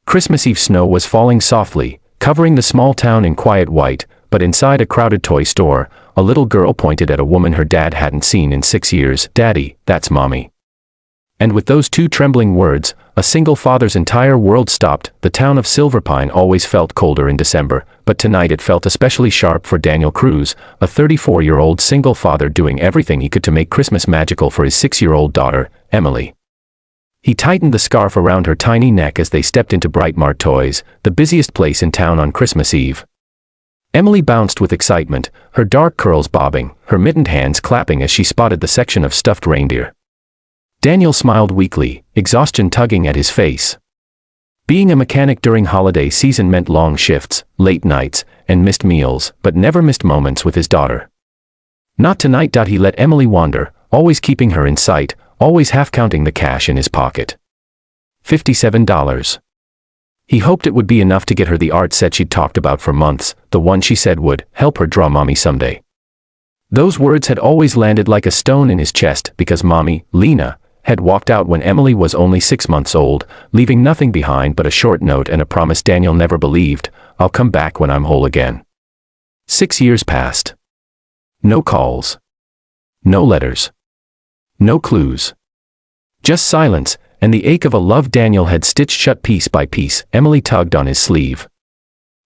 Christmas Eve snow was falling softly, covering the small town in quiet white, but inside a crowded toy store, a little girl pointed at a woman her dad hadn't seen in 6 years. "Daddy, that's Mommy." And with those two trembling words, a single father's entire world stopped. The town of Silverpine always felt colder in December, but tonight it felt especially sharp for Daniel Cruz, a 34-year-old single father doing everything he could to make Christmas magical for his 6-year-old daughter, Emily. He tightened the scarf around her tiny neck as they stepped into Brightmart Toys, the busiest place in town on Christmas Eve. Emily bounced with excitement, her dark curls bobbing, her mittened hands clapping as she spotted the section of stuffed reindeer. Daniel smiled weakly, exhaustion tugging at his face. Being a mechanic during holiday season meant long shifts, late nights, and missed meals, but never missed moments with his daughter. Not tonight. He let Emily wander, always keeping her in sight, always half counting the cash in his pocket. $57. He hoped it would be enough to get her the art set she'd talked about for months, the one she said would help her draw Mommy someday. Those words had always landed like a stone in his chest because Mommy, Lena, had walked out when Emily was only 6 months old, leaving nothing behind but a short note and a promise Daniel never believed: "I'll come back when I'm whole again." 6 years passed. No calls. No letters. No clues. Just silence, and the ache of a love Daniel had stitched shut piece by piece. Emily tugged on his sleeve.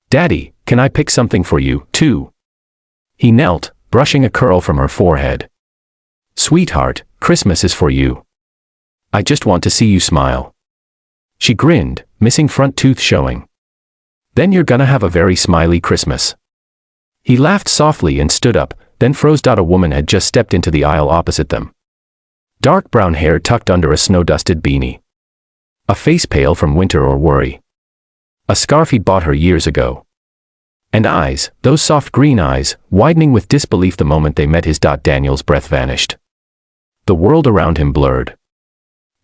"Daddy, can I pick something for you, too?" He knelt, brushing a curl from her forehead. "Sweetheart, Christmas is for you. I just want to see you smile." She grinned, missing front tooth showing. "Then you're gonna have a very smiley Christmas." He laughed softly and stood up, then froze. A woman had just stepped into the aisle opposite them. Dark brown hair tucked under a snow-dusted beanie. A face pale from winter or worry. A scarf he'd bought her years ago. And eyes, those soft green eyes, widening with disbelief the moment they met his. Daniel's breath vanished. The world around him blurred.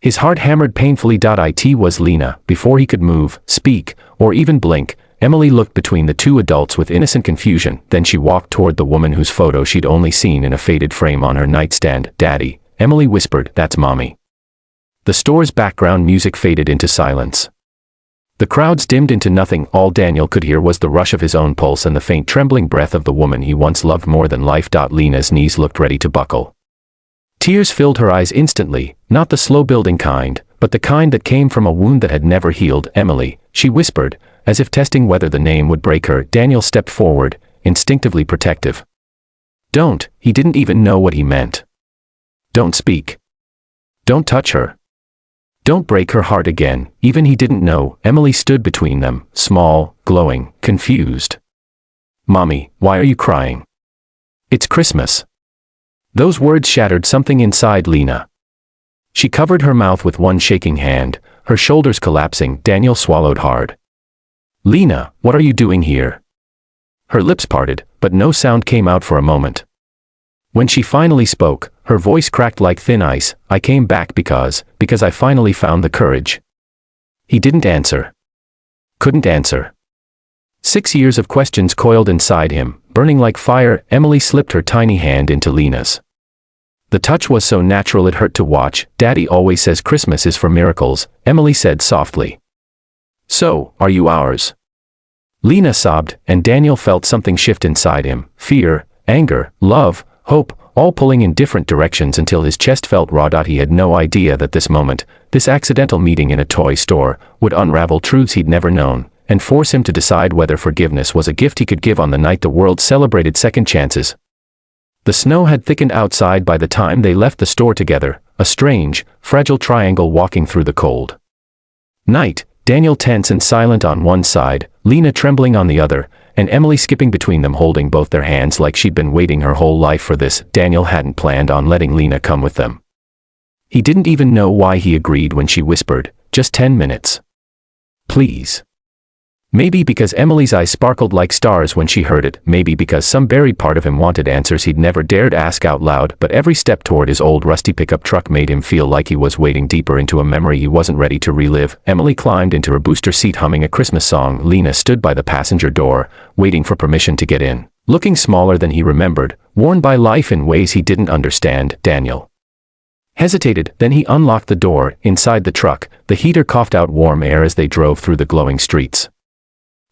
His heart hammered painfully. It was Lena. Before he could move, speak, or even blink, Emily looked between the two adults with innocent confusion. Then she walked toward the woman whose photo she'd only seen in a faded frame on her nightstand. "Daddy," Emily whispered, "that's Mommy." The store's background music faded into silence. The crowds dimmed into nothing. All Daniel could hear was the rush of his own pulse and the faint trembling breath of the woman he once loved more than life. Lena's knees looked ready to buckle. Tears filled her eyes instantly, not the slow-building kind, but the kind that came from a wound that had never healed. "Emily," she whispered, as if testing whether the name would break her. Daniel stepped forward, instinctively protective. "Don't," he didn't even know what he meant. "Don't speak. Don't touch her. Don't break her heart again." Even he didn't know. Emily stood between them, small, glowing, confused. "Mommy, why are you crying? It's Christmas." Those words shattered something inside Lena. She covered her mouth with one shaking hand, her shoulders collapsing. Daniel swallowed hard. "Lena, what are you doing here?" Her lips parted, but no sound came out for a moment. When she finally spoke, her voice cracked like thin ice. "I came back because I finally found the courage." He didn't answer. Couldn't answer. 6 years of questions coiled inside him, burning like fire. Emily slipped her tiny hand into Lena's. The touch was so natural it hurt to watch. "Daddy always says Christmas is for miracles," Emily said softly. "So, are you ours?" Lena sobbed, and Daniel felt something shift inside him. Fear, anger, love, hope, all pulling in different directions until his chest felt raw. He had no idea that this moment, this accidental meeting in a toy store, would unravel truths he'd never known, and force him to decide whether forgiveness was a gift he could give on the night the world celebrated second chances. The snow had thickened outside by the time they left the store together, a strange, fragile triangle walking through the cold night, Daniel tense and silent on one side, Lena trembling on the other, and Emily skipping between them holding both their hands like she'd been waiting her whole life for this. Daniel hadn't planned on letting Lena come with them. He didn't even know why he agreed when she whispered, "Just 10 minutes. Please." Maybe because Emily's eyes sparkled like stars when she heard it, maybe because some buried part of him wanted answers he'd never dared ask out loud, but every step toward his old rusty pickup truck made him feel like he was wading deeper into a memory he wasn't ready to relive. Emily climbed into her booster seat humming a Christmas song. Lena stood by the passenger door, waiting for permission to get in, looking smaller than he remembered, worn by life in ways he didn't understand. Daniel hesitated, then he unlocked the door. Inside the truck, the heater coughed out warm air as they drove through the glowing streets.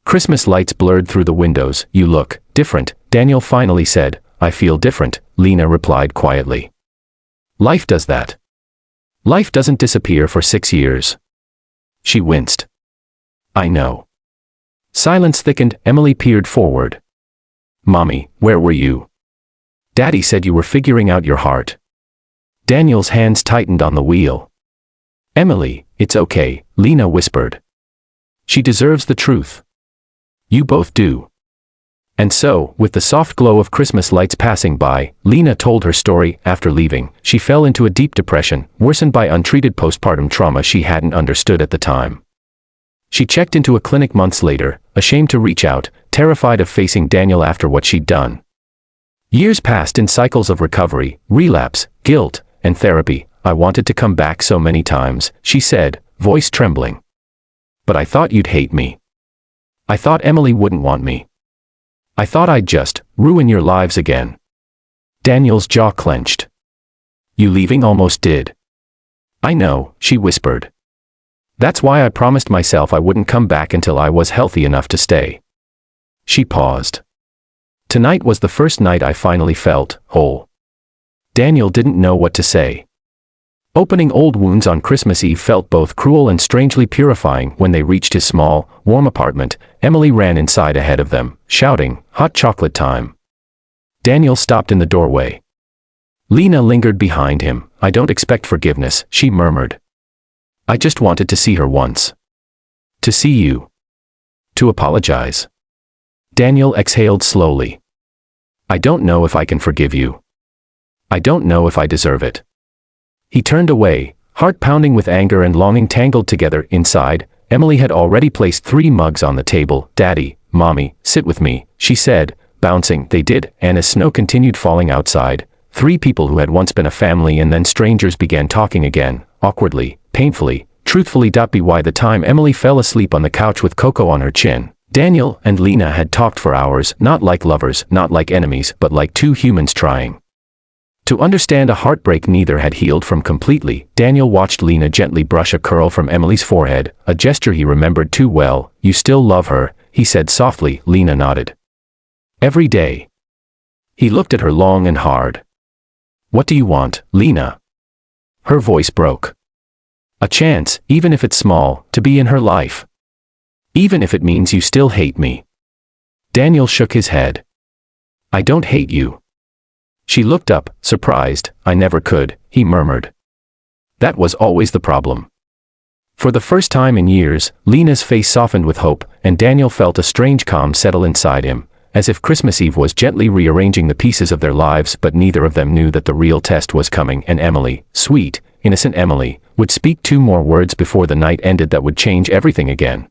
Christmas lights blurred through the windows. You look different, Daniel finally said. I feel different, Lena replied quietly. Life does that. Life doesn't disappear for 6 years. She winced. I know. Silence thickened. Emily peered forward. Mommy, where were you? Daddy said you were figuring out your heart. Daniel's hands tightened on the wheel. Emily, it's okay, Lena whispered. She deserves the truth. You both do. And so, with the soft glow of Christmas lights passing by, Lena told her story. After leaving, she fell into a deep depression, worsened by untreated postpartum trauma she hadn't understood at the time. She checked into a clinic months later, ashamed to reach out, terrified of facing Daniel after what she'd done. Years passed in cycles of recovery, relapse, guilt, and therapy. I wanted to come back so many times, she said, voice trembling. But I thought you'd hate me. I thought Emily wouldn't want me. I thought I'd just ruin your lives again. Daniel's jaw clenched. You leaving almost did. I know, she whispered. That's why I promised myself I wouldn't come back until I was healthy enough to stay. She paused. Tonight was the first night I finally felt whole. Daniel didn't know what to say. Opening old wounds on Christmas Eve felt both cruel and strangely purifying. When they reached his small, warm apartment, Emily ran inside ahead of them, shouting, hot chocolate time. Daniel stopped in the doorway. Lena lingered behind him. I don't expect forgiveness, she murmured. I just wanted to see her once. To see you. To apologize. Daniel exhaled slowly. I don't know if I can forgive you. I don't know if I deserve it. He turned away, heart pounding with anger and longing tangled together. Inside, Emily had already placed 3 mugs on the table. Daddy, Mommy, sit with me, she said, bouncing. They did, and as snow continued falling outside, 3 people who had once been a family and then strangers began talking again, awkwardly, painfully, truthfully. By the time Emily fell asleep on the couch with cocoa on her chin, Daniel and Lena had talked for hours, not like lovers, not like enemies, but like 2 humans trying to understand a heartbreak neither had healed from completely. Daniel watched Lena gently brush a curl from Emily's forehead, a gesture he remembered too well. You still love her, he said softly. Lena nodded. Every day. He looked at her long and hard. What do you want, Lena? Her voice broke. A chance, even if it's small, to be in her life. Even if it means you still hate me. Daniel shook his head. I don't hate you. She looked up, surprised. I never could, he murmured. That was always the problem. For the first time in years, Lena's face softened with hope, and Daniel felt a strange calm settle inside him, as if Christmas Eve was gently rearranging the pieces of their lives. But neither of them knew that the real test was coming, and Emily, sweet, innocent Emily, would speak 2 more words before the night ended that would change everything again.